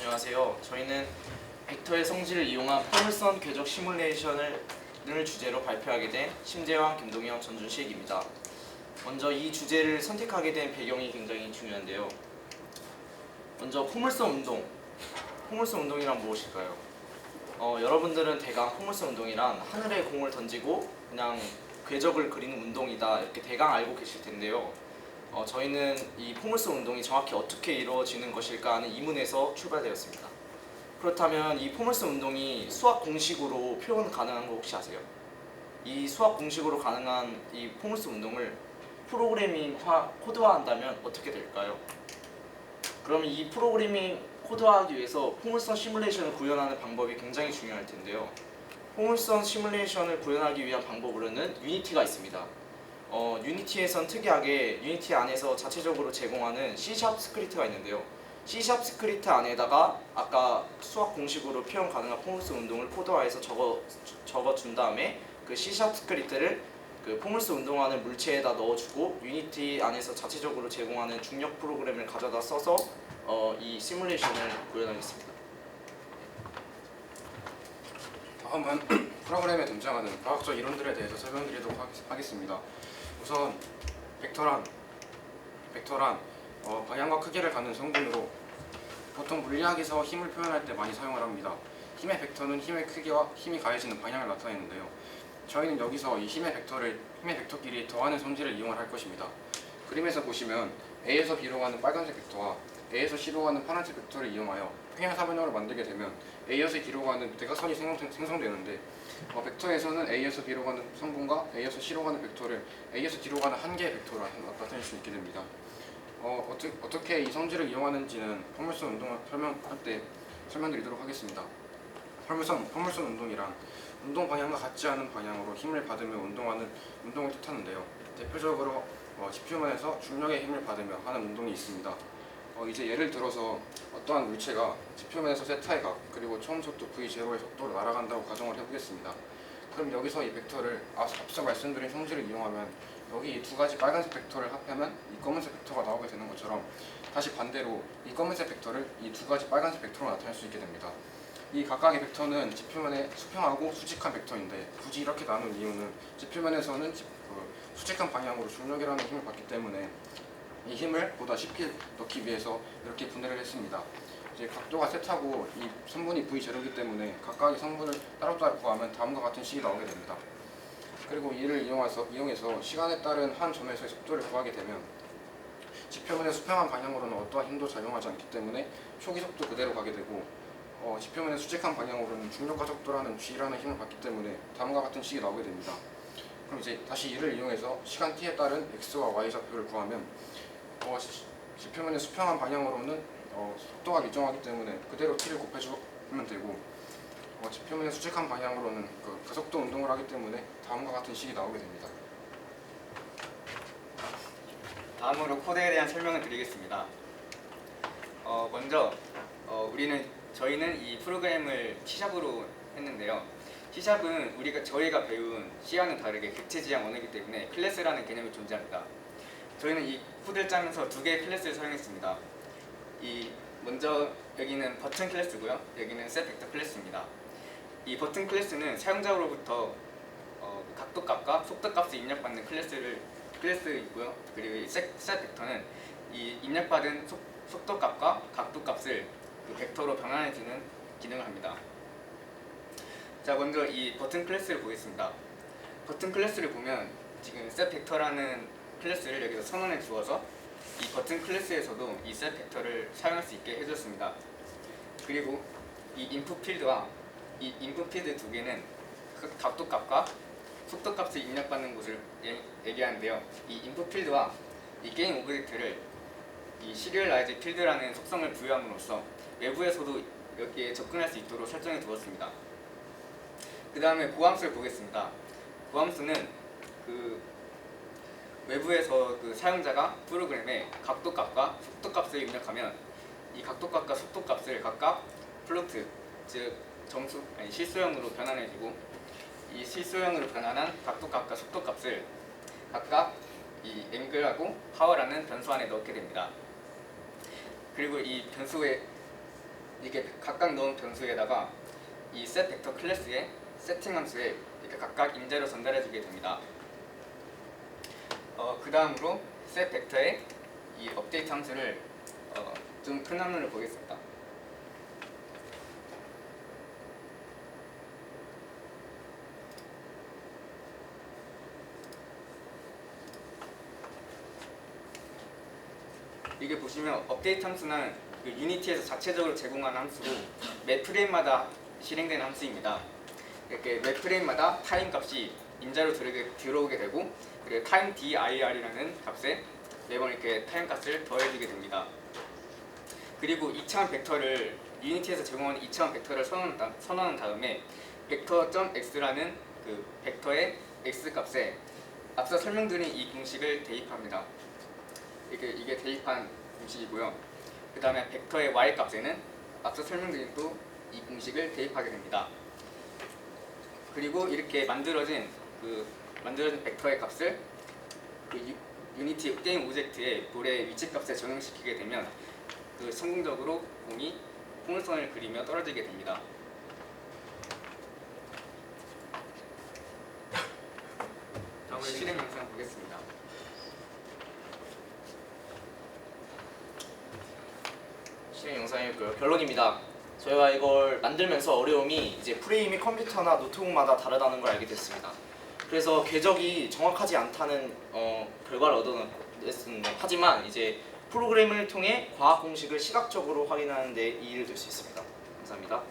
안녕하세요. 저희는 벡터의 성질을 이용한 포물선 궤적 시뮬레이션을 주제로 발표하게 된 심재환, 김동현, 전준식입니다. 먼저 이 주제를 선택하게 된 배경이 굉장히 중요한데요. 먼저 포물선 운동. 포물선 운동이란 무엇일까요? 여러분들은 대강 포물선 운동이란 하늘에 공을 던지고 그냥 궤적을 그리는 운동이다 이렇게 대강 알고 계실 텐데요. 저희는 이 포물선 운동이 정확히 어떻게 이루어지는 것일까 하는 이문에서 출발되었습니다. 그렇다면 이 포물선 운동이 수학 공식으로 표현 가능한 거 혹시 아세요? 이 수학 공식으로 가능한 이 포물선 운동을 프로그래밍화, 코드화한다면 어떻게 될까요? 그러면 이 프로그래밍 코드화하기 위해서 포물선 시뮬레이션을 구현하는 방법이 굉장히 중요할 텐데요. 포물선 시뮬레이션을 구현하기 위한 방법으로는 유니티가 있습니다. 유니티에선 특이하게 유니티 안에서 자체적으로 제공하는 C# 스크립트가 있는데요. C# 스크립트 안에다가 아까 수학 공식으로 표현 가능한 포물선 운동을 코드화해서 적어준 다음에 그 C# 스크립트를 그 포물선 운동하는 물체에다 넣어주고 유니티 안에서 자체적으로 제공하는 중력 프로그램을 가져다 써서 이 시뮬레이션을 구현하겠습니다. 다음은 프로그램에 등장하는 과학적 이론들에 대해서 설명드리도록 하겠습니다. 우선 벡터란 방향과 크기를 갖는 성분으로 보통 물리학에서 힘을 표현할 때 많이 사용을 합니다. 힘의 벡터는 힘의 크기와 힘이 가해지는 방향을 나타내는데요. 저희는 여기서 이 힘의 벡터끼리 더하는 성질을 이용을 할 것입니다. 그림에서 보시면 A에서 B로 가는 빨간색 벡터와 A에서 C로 가는 파란색 벡터를 이용하여 평행사변형을 만들게 되면 A에서 B로 가는 대각선이 생성되는데 벡터에서는 A에서 B로 가는 성분과 A에서 C로 가는 벡터를 A에서 D로 가는 한 개의 벡터로 나타낼 수 있게 됩니다. 어떻게 이 성질을 이용하는지는 포물선 운동을 설명할 때 설명드리도록 하겠습니다. 포물선 운동이란 운동 방향과 같지 않은 방향으로 힘을 받으며 운동하는 운동을 뜻하는데요. 대표적으로 지표면에서 중력의 힘을 받으며 하는 운동이 있습니다. 이제 예를 들어서 어떠한 물체가 지표면에서 세타의 각 그리고 처음 속도 v0의 속도로 날아간다고 가정을 해보겠습니다. 그럼 여기서 이 벡터를 앞서 말씀드린 성질을 이용하면 여기 이 두 가지 빨간색 벡터를 합하면 이 검은색 벡터가 나오게 되는 것처럼 다시 반대로 이 검은색 벡터를 이 두 가지 빨간색 벡터로 나타낼 수 있게 됩니다. 이 각각의 벡터는 지표면에 수평하고 수직한 벡터인데 굳이 이렇게 나눈 이유는 지표면에서는 수직한 방향으로 중력이라는 힘을 받기 때문에 이 힘을 보다 쉽게 넣기 위해서 이렇게 분해를 했습니다. 이제 각도가 세타고 이 성분이 V0이기 때문에 각각의 성분을 따로따로 구하면 다음과 같은 식이 나오게 됩니다. 그리고 이를 이용해서 시간에 따른 한 점에서의 속도를 구하게 되면 지표면의 수평한 방향으로는 어떠한 힘도 작용하지 않기 때문에 초기 속도 그대로 가게 되고 지표면의 수직한 방향으로는 중력과 속도라는 G라는 힘을 받기 때문에 다음과 같은 식이 나오게 됩니다. 그럼 이제 다시 이를 이용해서 시간 t에 따른 x와 y 좌표를 구하면 지표면의 수평한 방향으로는 속도가 일정하기 때문에 그대로 t를 곱해주면 되고 지표면의 수직한 방향으로는 가속도 운동을 하기 때문에 다음과 같은 식이 나오게 됩니다. 다음으로 코드에 대한 설명을 드리겠습니다. 먼저 저희는 이 프로그램을 C샵으로 했는데요. C샵은 저희가 배운 C와는 다르게 객체 지향 언어이기 때문에 클래스라는 개념이 존재합니다. 저희는 이 코드를 짜면서 두 개의 클래스를 사용했습니다. 먼저 여기는 버튼 클래스고요. 여기는 셋 벡터 클래스입니다. 이 버튼 클래스는 사용자로부터 각도값과 속도값을 입력받는 클래스이고요. 그리고 이 셋 벡터는 이 입력받은 속도값과 각도값을 그 벡터로 변환해주는 기능을 합니다. 자, 먼저 이 버튼 클래스를 보겠습니다. 버튼 클래스를 보면 지금 셋 벡터라는 클래스를 여기서 선언해 주어서 이 버튼 클래스에서도 이 셋 벡터를 사용할 수 있게 해줬습니다. 그리고 이 인풋 필드와 이 인풋 필드 두 개는 각도값과 속도값을 입력받는 곳을 얘기하는데요. 이 인풋 필드와 이 게임 오브젝트를 이 시리얼라이즈 필드라는 속성을 부여함으로써 외부에서도 여기에 접근할 수 있도록 설정해 두었습니다. 그 다음에 고함수를 보겠습니다. 고함수는 외부에서 사용자가 프로그램에 각도값과 속도값을 입력하면 이 각도값과 속도값을 각각 플로트, 즉 실수형으로 변환해주고 이 실수형으로 변환한 각도값과 속도값을 각각 이 앵글하고 파워라는 변수 안에 넣게 됩니다. 그리고 이 변수의 이게 각각 넣은 변수에다가 이 set 벡터 클래스의 세팅 함수에 이렇게 각각 임자로 전달해주게 됩니다. 그 다음으로 set 벡터의 이 업데이트 함수를 좀 큰 화면을 보겠습니다. 이게 보시면 업데이트 함수는 그 유니티에서 자체적으로 제공하는 함수고 매 프레임마다 실행되는 함수입니다. 이렇게 매 프레임마다 타임 값이 임자로 들어오게 되고 그리고 타임 dir이라는 값에 매번 이렇게 타임 값을 더해주게 됩니다. 그리고 이차원 벡터를 유니티에서 제공하는 이차원 벡터를 선언한 다음에 vector.x라는 그 벡터의 x 값에 앞서 설명드린 이 공식을 대입합니다. 이게 대입한 공식이고요. 그 다음에 벡터의 y 값에는 앞서 설명드린 또 이 공식을 대입하게 됩니다. 그리고 이렇게 만들어진 벡터의 값을 그 유니티 게임 오브젝트의 볼의 위치 값에 적용시키게 되면 그 성공적으로 공이 포물선을 그리며 떨어지게 됩니다. 다음으로 실행 영상 보겠습니다. 실행 영상이었고요. 결론입니다. 저희가 이걸 만들면서 어려움이 이제 프레임이 컴퓨터나 노트북마다 다르다는 걸 알게 됐습니다. 그래서 궤적이 정확하지 않다는 결과를 얻어냈습니다. 하지만 이제 프로그램을 통해 과학 공식을 시각적으로 확인하는 데 이의를 둘 수 있습니다. 감사합니다.